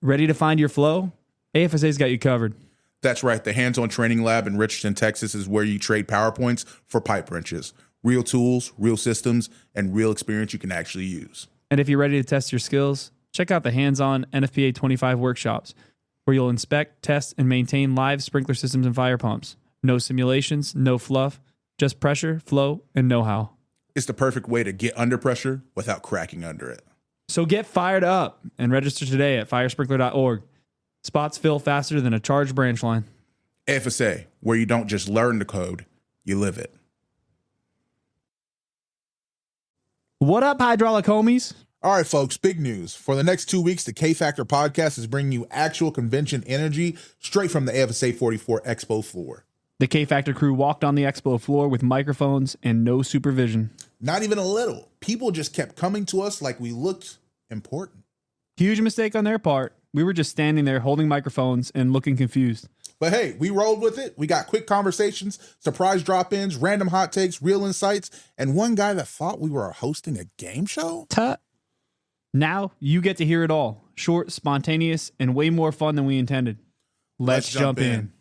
Ready to find your flow? AFSA's got you covered. That's right. The hands-on training lab in Richardson, Texas is where you trade PowerPoints for pipe wrenches. Real tools, real systems, and real experience you can actually use. And if you're ready to test your skills, check out the hands-on NFPA 25 workshops, where you'll inspect, test, and maintain live sprinkler systems and fire pumps. No simulations, no fluff, just pressure, flow, and know-how. It's the perfect way to get under pressure without cracking under it. So get fired up and register today at firesprinkler.org. Spots fill faster than a charged branch line. AFSA, where you don't just learn the code, you live it. What up, hydraulic homies? All right, folks, big news. For the next 2 weeks, the K-Factor podcast is bringing you actual convention energy straight from the AFSA44 Expo floor. The K-Factor crew walked on the expo floor with microphones and no supervision. Not even a little. People just kept coming to us like we looked important. Huge mistake on their part. We were just standing there holding microphones and looking confused. But hey, we rolled with it. We got quick conversations, surprise drop-ins, random hot takes, real insights, and one guy that thought we were hosting a game show. Tut. Now you get to hear it all. Short, spontaneous, and way more fun than we intended. Let's jump in.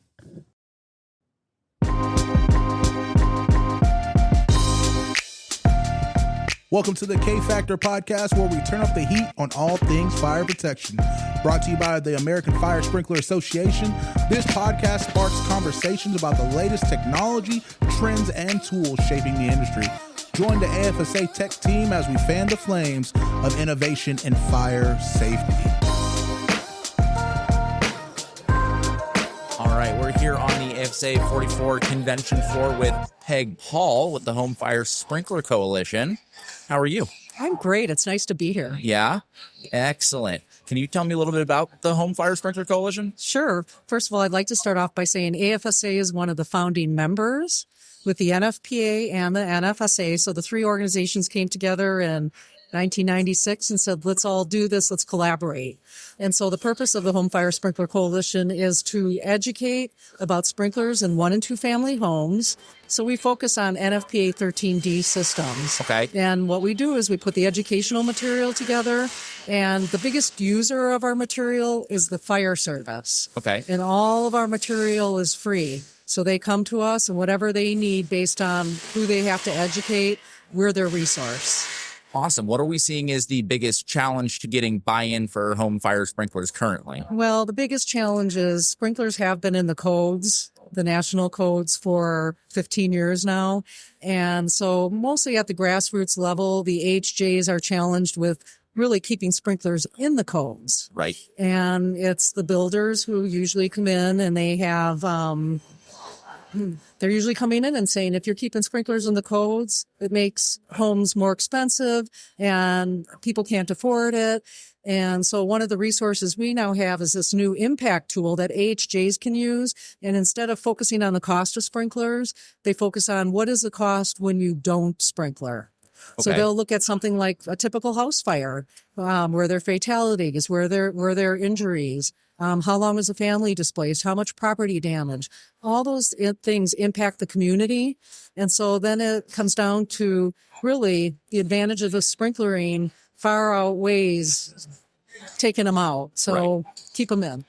Welcome to the K-Factor podcast, where we turn up the heat on all things fire protection. Brought to you by the American Fire Sprinkler Association, this podcast sparks conversations about the latest technology, trends, and tools shaping the industry. Join the AFSA tech team as we fan the flames of innovation in fire safety. All right, we're here on the AFSA44 convention floor with Peg Hall with the Home Fire Sprinkler Coalition. How are you? I'm great. It's nice to be here. Yeah? Excellent. Can you tell me a little bit about the Home Fire Sprinkler Coalition? Sure. First of all, I'd like to start off by saying AFSA is one of the founding members with the NFPA and the NFSA. So the three organizations came together in 1996 and said, let's all do this, let's collaborate. And so the purpose of the Home Fire Sprinkler Coalition is to educate about sprinklers in 1 and 2 family homes. So we focus on NFPA 13D systems. Okay. And what we do is we put the educational material together, and the biggest user of our material is the fire service. Okay. And all of our material is free. So they come to us, and whatever they need based on who they have to educate, we're their resource. Awesome. What are we seeing is the biggest challenge to getting buy-in for home fire sprinklers currently? Well, the biggest challenge is sprinklers have been in the codes, the national codes, for 15 years now. And so mostly at the grassroots level, the HJs are challenged with really keeping sprinklers in the codes. Right. And it's the builders who usually come in, and they have, they're usually coming in and saying, if you're keeping sprinklers in the codes, it makes homes more expensive and people can't afford it. And so one of the resources we now have is this new impact tool that AHJs can use. And instead of focusing on the cost of sprinklers, they focus on what is the cost when you don't sprinkler. Okay. So they'll look at something like a typical house fire, where there are fatalities, where there are injuries. How long is the family displaced? How much property damage? All those things impact the community. And so then it comes down to really the advantage of the sprinklering far outweighs taking them out. So keep them in.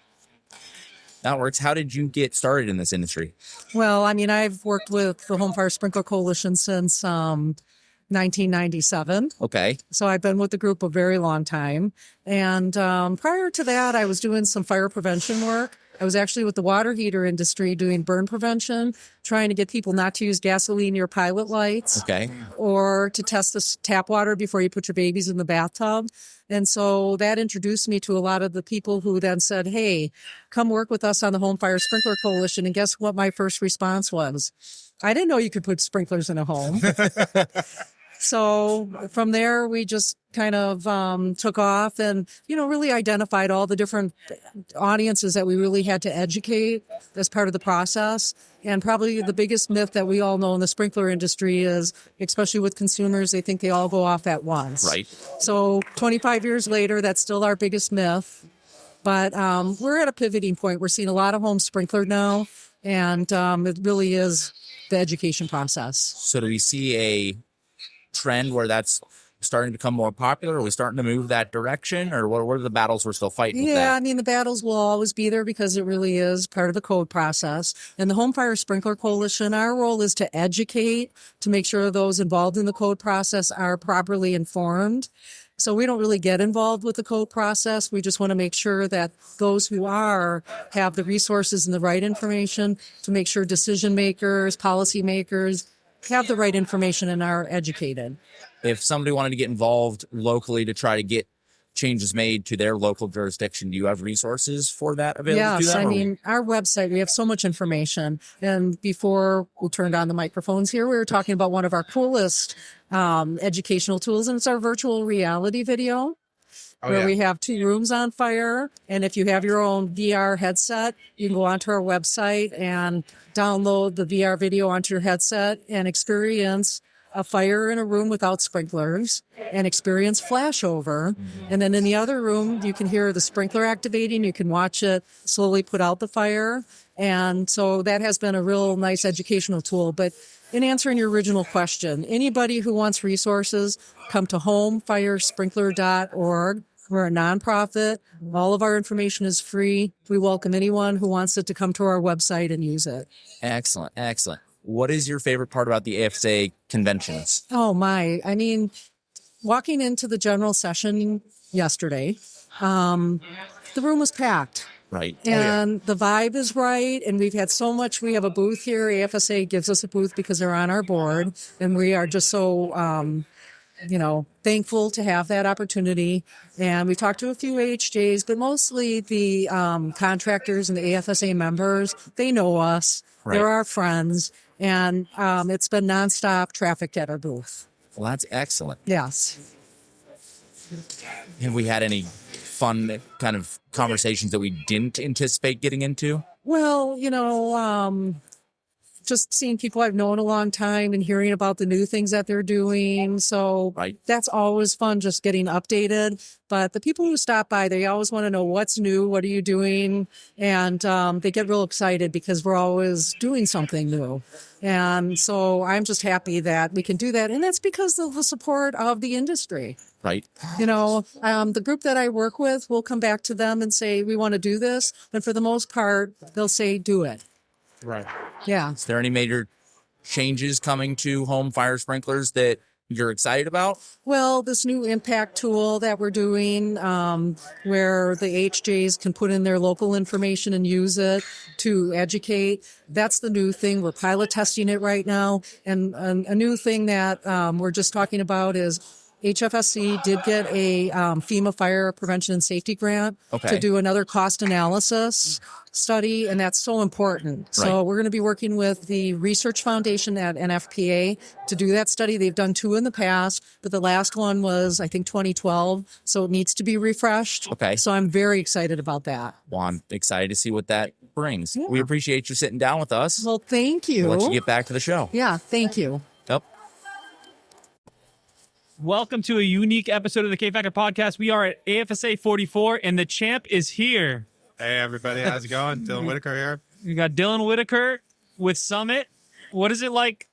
That works. How did you get started in this industry? Well, I mean, I've worked with the Home Fire Sprinkler Coalition since 1997. Okay. So I've been with the group a very long time. And prior to that, I was doing some fire prevention work. I was actually with the water heater industry doing burn prevention, trying to get people not to use gasoline near pilot lights. Okay. Or to test the tap water before you put your babies in the bathtub. And so that introduced me to a lot of the people who then said, hey, come work with us on the Home Fire Sprinkler Coalition. And guess what my first response was? I didn't know you could put sprinklers in a home. So from there, we just kind of took off and, really identified all the different audiences that we really had to educate as part of the process. And probably the biggest myth that we all know in the sprinkler industry is, especially with consumers, they think they all go off at once. Right. So 25 years later, that's still our biggest myth. But we're at a pivoting point. We're seeing a lot of homes sprinklered now, and it really is the education process. So do we see a trend where that's starting to become more popular? Are we starting to move that direction, or what are the battles we're still fighting with Yeah, that? I mean, the battles will always be there because it really is part of the code process. And the Home Fire Sprinkler Coalition, our role is to educate, to make sure those involved in the code process are properly informed. So we don't really get involved with the code process. We just want to make sure that those who are have the resources and the right information to make sure decision makers, policy makers have the right information and are educated. If somebody wanted to get involved locally to try to get changes made to their local jurisdiction, do you have resources for that available to Yes, them? I mean, our website, we have so much information. And before we turned on the microphones here, we were talking about one of our coolest educational tools, and it's our virtual reality video. Where we have 2 rooms on fire. And if you have your own VR headset, you can go onto our website and download the VR video onto your headset and experience a fire in a room without sprinklers and experience flashover. And then in the other room, you can hear the sprinkler activating. You can watch it slowly put out the fire. And so that has been a real nice educational tool. But in answering your original question, anybody who wants resources, come to homefiresprinkler.org. We're a nonprofit. All of our information is free. We welcome anyone who wants it to come to our website and use it. Excellent, excellent. What is your favorite part about the AFSA conventions? Oh my, I mean, walking into the general session yesterday, the room was packed. Right. And the vibe is right. And we've had so much. We have a booth here. AFSA gives us a booth because they're on our board. And we are just so, thankful to have that opportunity. And we talked to a few AHJs, but mostly the contractors and the AFSA members. They know us. Right. They're our friends. And it's been nonstop traffic at our booth. Well, that's excellent. Yes. Have we had any fun kind of conversations that we didn't anticipate getting into? Well, just seeing people I've known a long time and hearing about the new things that they're doing. So That's always fun, just getting updated. But the people who stop by, they always want to know what's new, what are you doing? And they get real excited because we're always doing something new. And so I'm just happy that we can do that. And that's because of the support of the industry. Right. The group that I work with, we'll come back to them and say, we want to do this. But for the most part, they'll say, do it. Right. Yeah. Is there any major changes coming to home fire sprinklers that you're excited about? Well, this new impact tool that we're doing, where the HJs can put in their local information and use it to educate, that's the new thing. We're pilot testing it right now. And a new thing that we're just talking about is HFSC did get a FEMA fire prevention and safety grant to do another cost analysis study, and that's so important. So we're going to be working with the Research Foundation at NFPA to do that study. They've done 2 in the past, but the last one was, I think, 2012, so it needs to be refreshed. So I'm very excited about that. Well, I'm excited to see what that brings. Yeah. We appreciate you sitting down with us. Well, thank you. We'll let you get back to the show. Yeah, thank you. Yep. Welcome to a unique episode of the K Factor podcast. We are at AFSA44, and the champ is here. Hey, everybody. How's it going? Dylan Whittaker here. We got Dylan Whittaker with Summit. What is it like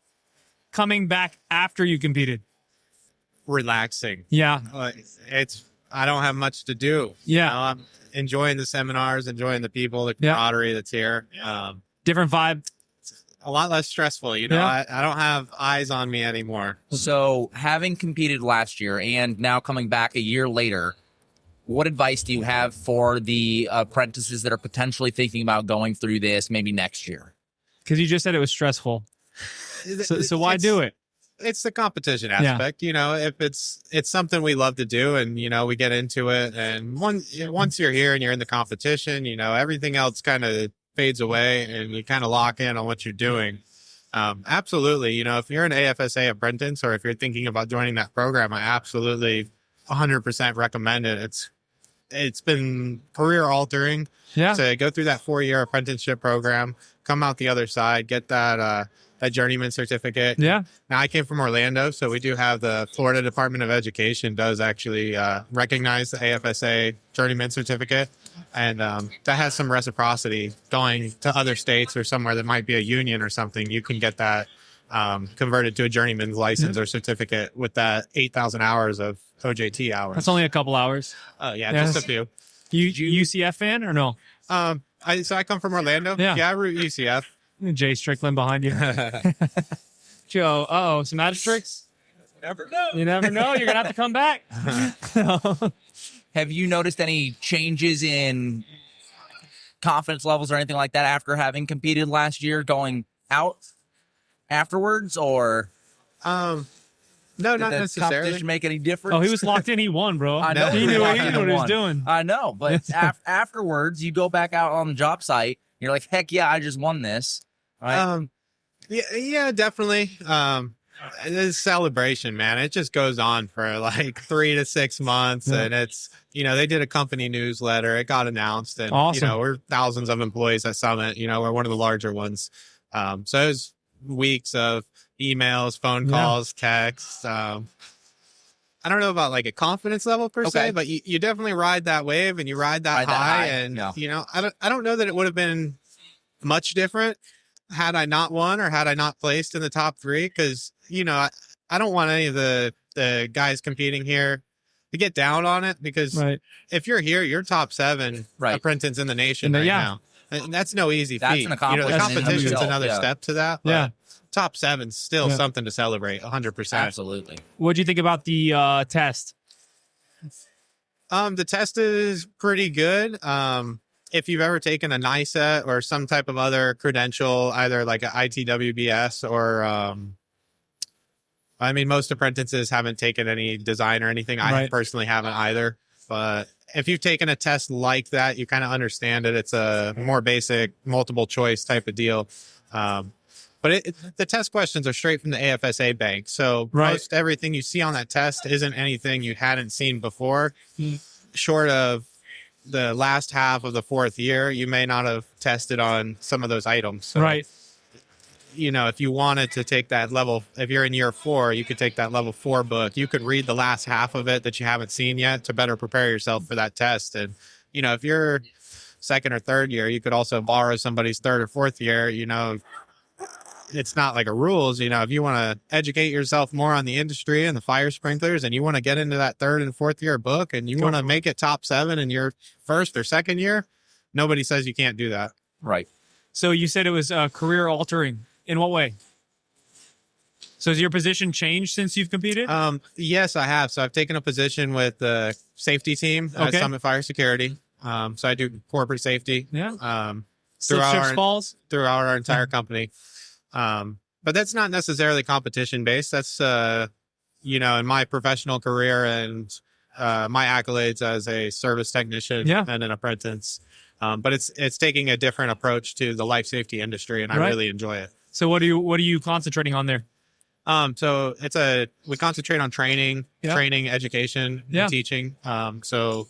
coming back after you competed? Relaxing. Yeah. I don't have much to do. Yeah. I'm enjoying the seminars, enjoying the people, the camaraderie that's here. Different vibe. A lot less stressful. I don't have eyes on me anymore. So having competed last year and now coming back a year later, what advice do you have for the apprentices that are potentially thinking about going through this maybe next year? Because you just said it was stressful. So why do it? It's the competition aspect. If it's something we love to do and, we get into it. And once you're here and you're in the competition, everything else kind of fades away and you kind of lock in on what you're doing. Absolutely. If you're an AFSA apprentice or if you're thinking about joining that program, I absolutely 100% recommend it. It's been career altering to go through that 4-year apprenticeship program, come out the other side, get that journeyman certificate. Yeah. Now I came from Orlando, so we do have the Florida Department of Education does actually recognize the AFSA journeyman certificate. And that has some reciprocity going to other states or somewhere that might be a union or something. You can get that converted to a journeyman's license or certificate with that 8,000 hours of OJT hours. That's only a couple hours. Oh yeah, Yeah. just a few. You UCF fan or no? I come from Orlando. Yeah. I root UCF. Jay Strickland behind you. Joe, some magic tricks? Never know. You never know. You're going to have to come back. Have you noticed any changes in confidence levels or anything like that after having competed last year going out afterwards, or No, did not the necessarily. competition make any difference? Oh, he was locked in. He won, bro. I know. He knew what he was won. doing. I know, but afterwards, you go back out on the job site. You're like, heck yeah, I just won this. Right? Yeah, definitely. This celebration, man, it just goes on for like 3 to 6 months, and it's, they did a company newsletter. It got announced, and Awesome. we're thousands of employees at Summit. We're one of the larger ones. So it was weeks of emails, phone calls, texts. I don't know about like a confidence level per se, but you definitely ride that wave and you ride that high. And I don't know that it would have been much different had I not won or had I not placed in the top 3, because I don't want any of the guys competing here to get down on it, because if you're here, you're top 7 apprentice in the nation now. And that's no easy feat. An accomplishment. The competition's itself, another step to that. But top 7's still Yeah. something to celebrate. 100%. Absolutely. What'd you think about the test? The test is pretty good. If you've ever taken a NICET or some type of other credential, either like an ITWBS or, most apprentices haven't taken any design or anything. I personally haven't either. But if you've taken a test like that, you kind of understand it. It's a more basic multiple choice type of deal. But the test questions are straight from the AFSA bank. So most everything you see on that test isn't anything you hadn't seen before, short of the last half of the 4th year. You may not have tested on some of those items. So, if you wanted to take that level, if you're in year 4, you could take that level 4 book. You could read the last half of it that you haven't seen yet to better prepare yourself for that test. And, if you're 2nd or 3rd year, you could also borrow somebody's 3rd or 4th year. It's not like a rules. If you want to educate yourself more on the industry and the fire sprinklers, and you want to get into that 3rd and 4th year book, and you want to make it top 7 in your 1st or 2nd year, nobody says you can't do that. Right. So you said it was career altering. In what way? So has your position changed since you've competed? Yes, I have. So I've taken a position with the safety team at Summit Fire Security. So I do corporate safety. Throughout our entire company. But that's not necessarily competition based. That's, in my professional career and my accolades as a service technician and an apprentice. But it's taking a different approach to the life safety industry, and I really enjoy it. So what are you concentrating on there? So we concentrate on training, education, and teaching. So,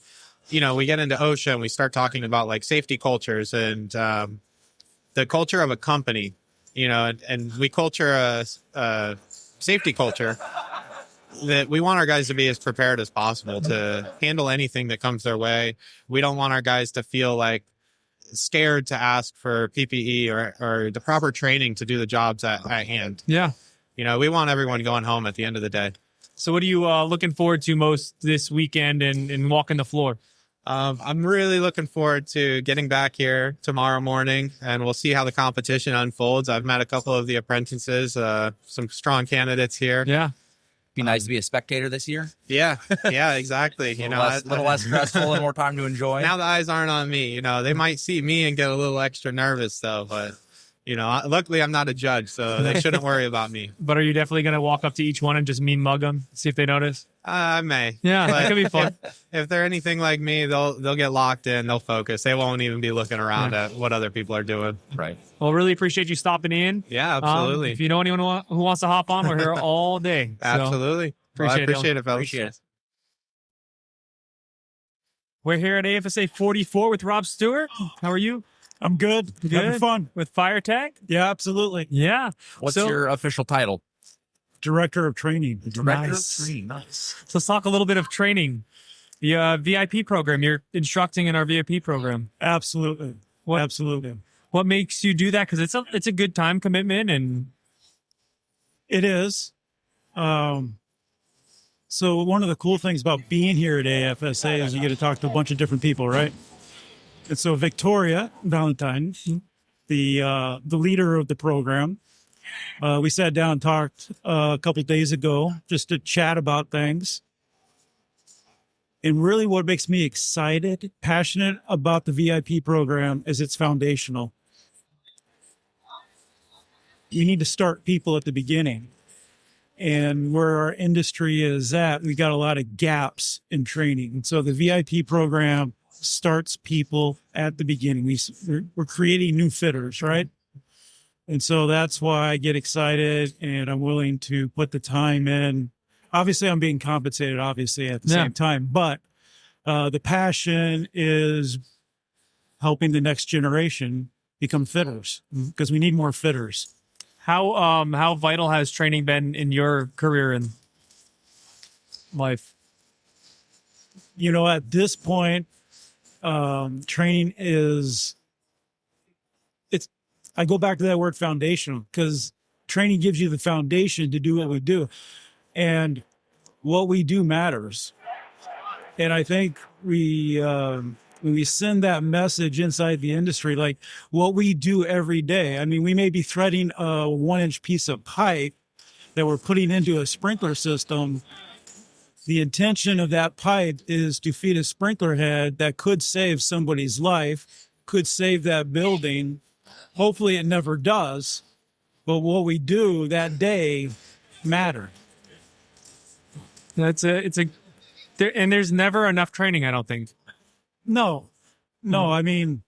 we get into OSHA and we start talking about like safety cultures and the culture of a company. And we culture a safety culture that we want our guys to be as prepared as possible to handle anything that comes their way. We don't want our guys to feel like scared to ask for PPE or the proper training to do the jobs at hand. Yeah. We want everyone going home at the end of the day. So what are you looking forward to most this weekend and walking the floor? I'm really looking forward to getting back here tomorrow morning, and we'll see how the competition unfolds. I've met a couple of the apprentices, some strong candidates here. Yeah. Be nice to be a spectator this year. Yeah, exactly. A little less stressful and more time to enjoy. Now the eyes aren't on me. They might see me and get a little extra nervous though, but luckily I'm not a judge, so they shouldn't worry about me. But are you definitely going to walk up to each one and just mean mug them, see if they notice? I may. Yeah, that could be fun. If they're anything like me, they'll get locked in. They'll focus. They won't even be looking around at what other people are doing. Right. Well, really appreciate you stopping in. Yeah, absolutely. If you know anyone who wants to hop on, we're here all day. So Absolutely. I appreciate it, fellas. Appreciate it. we're here at AFSA44 with Rob Stewart. How are you? I'm good. Having fun. With Fire Tech? Yeah, absolutely. Yeah. What's your official title? Director of training. Director of Training. Nice. So let's talk a little bit of training. The VIP program. You're instructing in our VIP program. Absolutely. Absolutely. What makes you do that? Because it's a good time commitment and. It is. So one of the cool things about being here at AFSA is you get to talk to a bunch of different people, right? And so Victoria Valentine, the leader of the program, we sat down and talked a couple of days ago just to chat about things. And really what makes me excited, passionate about the VIP program is it's foundational. You need to start people at the beginning. And where our industry is at, we got a lot of gaps in training. And so the VIP program starts people at the beginning. We're creating new fitters, right? And so that's why I get excited and I'm willing to put the time in. Obviously, I'm being compensated, obviously, at the same time. But the passion is helping the next generation become fitters because we need more fitters. How vital has training been in your career and life? You know, at this point, training is, I go back to that word foundational because training gives you the foundation to do what we do. And what we do matters. And I think when we send that message inside the industry, like what we do every day. I mean, we may be threading a 1-inch piece of pipe that we're putting into a sprinkler system. The intention of that pipe is to feed a sprinkler head that could save somebody's life, could save that building. Hopefully it never does. But what we do that day matter. And there's never enough training, I don't think. No, I mean,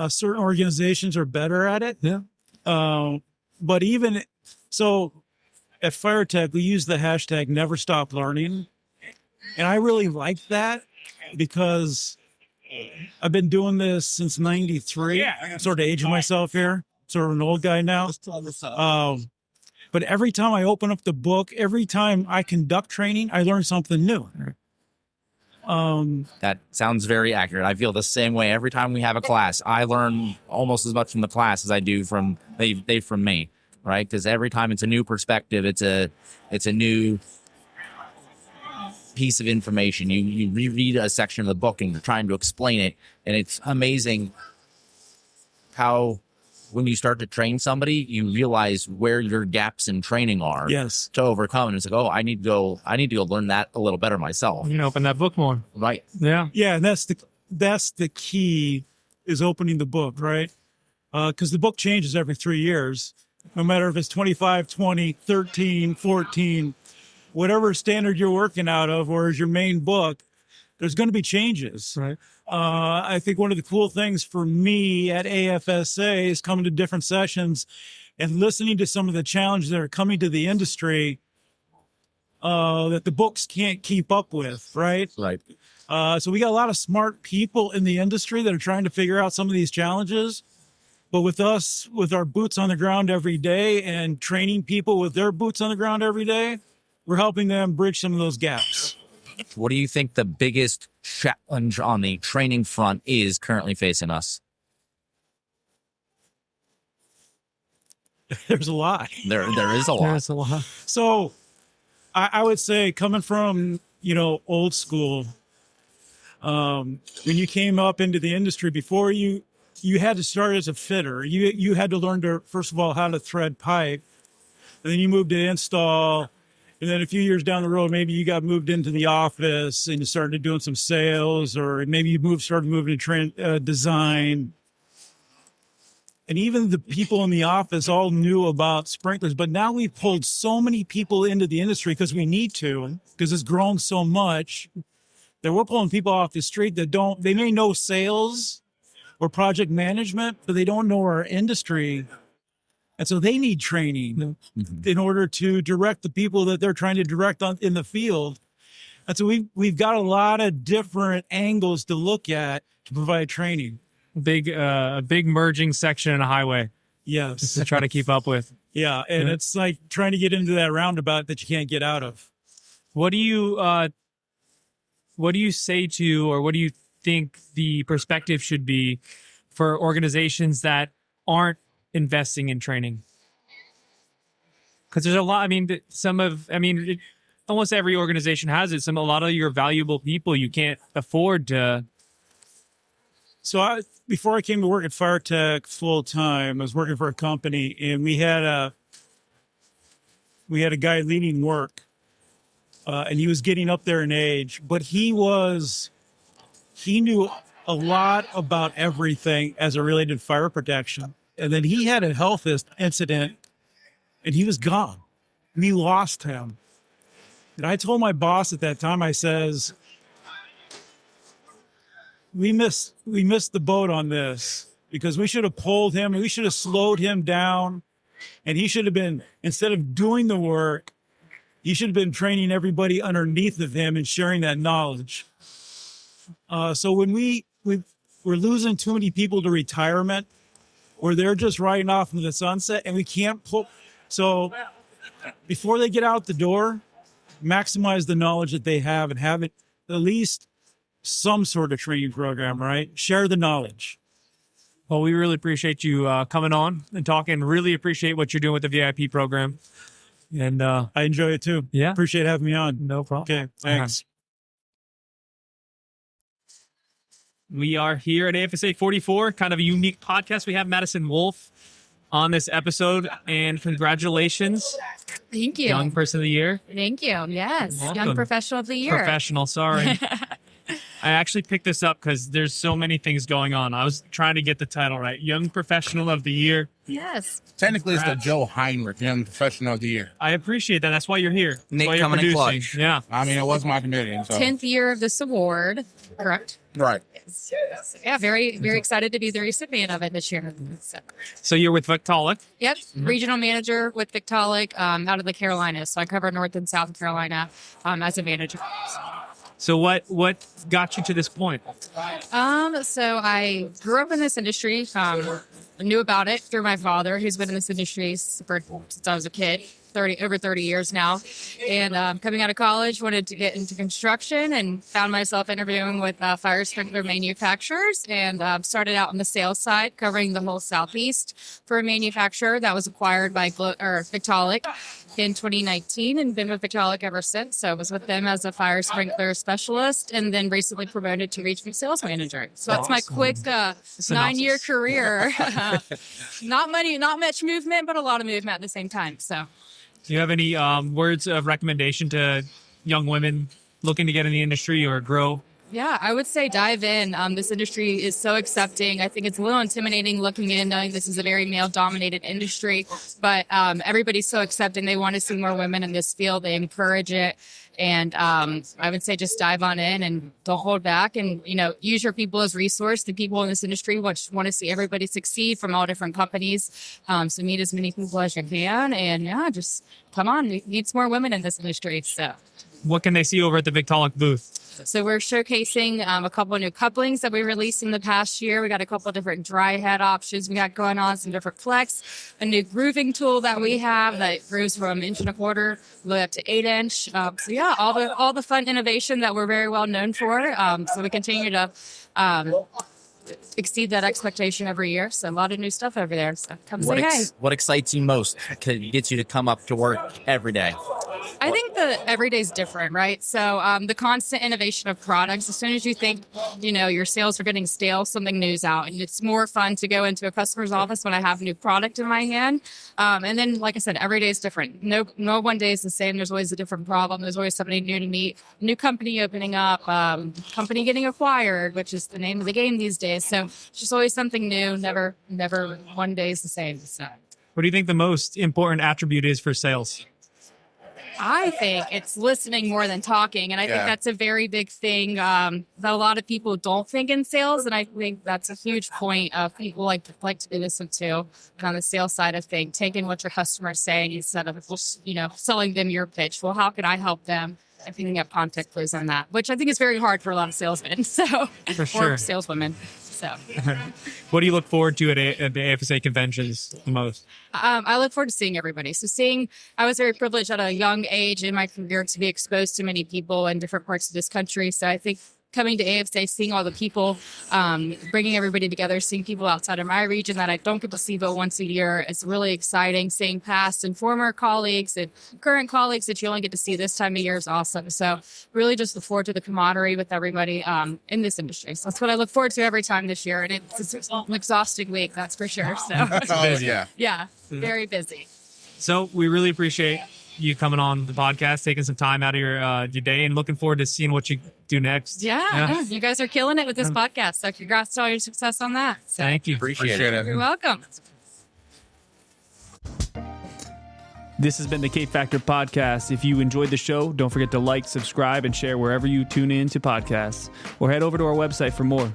certain organizations are better at it. Yeah. But even so, at FireTech, we use the hashtag never stop learning. And I really like that because I've been doing this since 93. I'm sort of aging myself here, sort of an old guy now. But every time I open up the book, every time I conduct training, I learn something new. That sounds very accurate. I feel the same way every time we have a class. I learn almost as much from the class as I do from they from me, right? Because every time it's a new perspective, it's a new piece of information. You reread a section of the book and you're trying to explain it, and it's amazing how when you start to train somebody, you realize where your gaps in training are. Yes. To overcome. And it's like, oh, I need to go learn that a little better myself. You can open that book more. Right. Yeah. Yeah, and that's the key is opening the book, right? Because the book changes every 3 years, no matter if it's 25, 20, 13, 14, whatever standard you're working out of, or is your main book, there's going to be changes. Right. I think one of the cool things for me at AFSA is coming to different sessions and listening to some of the challenges that are coming to the industry that the books can't keep up with, right? Right. So we got a lot of smart people in the industry that are trying to figure out some of these challenges. But with us, with our boots on the ground every day and training people with their boots on the ground every day, we're helping them bridge some of those gaps. What do you think the biggest challenge on the training front is currently facing us? There's a lot. There is a lot. There's a lot. So I would say coming from, old school, when you came up into the industry before you had to start as a fitter. You had to learn to, first of all, how to thread pipe. And then you moved to install. And then a few years down the road, maybe you got moved into the office and you started doing some sales, or maybe you started moving to design. And even the people in the office all knew about sprinklers. But now we've pulled so many people into the industry because we need to, because it's grown so much, that we're pulling people off the street that they may know sales or project management, but they don't know our industry. And so they need training in order to direct the people that they're trying to direct in the field. And so we've got a lot of different angles to look at to provide training. A big merging section in a highway Yes. to try to keep up with. Yeah. And it's like trying to get into that roundabout that you can't get out of. What do you say to, or what do you think the perspective should be for organizations that aren't investing in training? Because there's a lot. I mean, almost every organization has it. A lot of your valuable people you can't afford to. So before I came to work at Fire Tech full time, I was working for a company, and we had a guy leading work, and he was getting up there in age, but he knew a lot about everything as it related to fire protection. And then he had a health incident, and he was gone. We lost him. And I told my boss at that time, I says, we missed the boat on this, because we should have pulled him and we should have slowed him down. And he should have been, instead of doing the work, he should have been training everybody underneath of him and sharing that knowledge. So when we're losing too many people to retirement, or they're just riding off into the sunset, and we can't pull. So before they get out the door, maximize the knowledge that they have and have it at least some sort of training program, right? Share the knowledge. Well, we really appreciate you coming on and talking. Really appreciate what you're doing with the VIP program. And I enjoy it too. Yeah. Appreciate having me on. No problem. Okay. Thanks. We are here at AFSA44, kind of a unique podcast. We have Madison Wolf on this episode, and congratulations. Thank you. Young Person of the Year. Thank you. Yes. Welcome. Young Professional of the Year. Professional, sorry. I actually picked this up because there's so many things going on. I was trying to get the title right. Young Professional of the Year. Yes. Technically, it's the Joe Heinrich Young Professional of the Year. I appreciate that. That's why you're here. That's Nick why you're coming in producing. clutch. Yeah. I mean, it was my committee. So. 10th year of this award. Correct. Right. Yeah, very, very excited to be the recipient of it this year. So you're with Victaulic. Yep. Regional manager with Victaulic out of the Carolinas. So I cover North and South Carolina as a manager. So what got you to this point? So I grew up in this industry. Knew about it through my father, who's been in this industry since I was a kid. Over 30 years now. And coming out of college, wanted to get into construction and found myself interviewing with fire sprinkler manufacturers, and started out on the sales side, covering the whole Southeast for a manufacturer that was acquired by Victaulic in 2019, and been with Victaulic ever since. So I was with them as a fire sprinkler specialist, and then recently promoted to regional sales manager. So that's my quick 9-year career. Not much movement, but a lot of movement at the same time. So. Do you have any words of recommendation to young women looking to get in the industry or grow? Yeah, I would say dive in. This industry is so accepting. I think it's a little intimidating looking in, knowing this is a very male-dominated industry, but everybody's so accepting. They want to see more women in this field. They encourage it. And I would say just dive on in and don't hold back, and, use your people as resource. The people in this industry want to see everybody succeed from all different companies. So meet as many people as you can, and just come on. We need some more women in this industry. So what can they see over at the Victaulic booth? So we're showcasing a couple of new couplings that we released in the past year. We got a couple of different dry head options we got going on, some different flex, a new grooving tool that we have that grooves from 1.25 all the way up to 8-inch. So yeah, all the fun innovation that we're very well known for. So we continue to exceed that expectation every year. So a lot of new stuff over there. So come say hey. What excites you most? Gets you to come up to work every day? I think the every day is different, right? So the constant innovation of products, as soon as you think, your sales are getting stale, something new's out. And it's more fun to go into a customer's office when I have a new product in my hand. And then, like I said, every day is different. No one day is the same. There's always a different problem. There's always somebody new to meet, new company opening up, company getting acquired, which is the name of the game these days. So it's just always something new. Never one day is the same. So. What do you think the most important attribute is for sales? I think it's listening more than talking. And I think that's a very big thing that a lot of people don't think in sales. And I think that's a huge point of people like to be listened to on the sales side of things, taking what your customer is saying instead of just, selling them your pitch. Well, how can I help them? And picking up contact clues on that, which I think is very hard for a lot of salesmen. So, for sure. Or saleswomen. So, what do you look forward to at the AFSA conventions the most? I look forward to seeing everybody. So I was very privileged at a young age in my career to be exposed to many people in different parts of this country. So I think coming to AFSA, seeing all the people, bringing everybody together, seeing people outside of my region that I don't get to see but once a year. It's really exciting. Seeing past and former colleagues and current colleagues that you only get to see this time of year is awesome. So really just look forward to the camaraderie with everybody in this industry. So that's what I look forward to every time this year. And it's an exhausting week, that's for sure. So yeah, very busy. So we really appreciate you coming on the podcast, taking some time out of your day, and looking forward to seeing what you do next. Yeah. You guys are killing it with this podcast. So congrats to all your success on that. So, Thank you. Appreciate it. you're welcome. This has been the K Factor Podcast. If you enjoyed the show, don't forget to like, subscribe, and share wherever you tune in to podcasts, or head over to our website for more.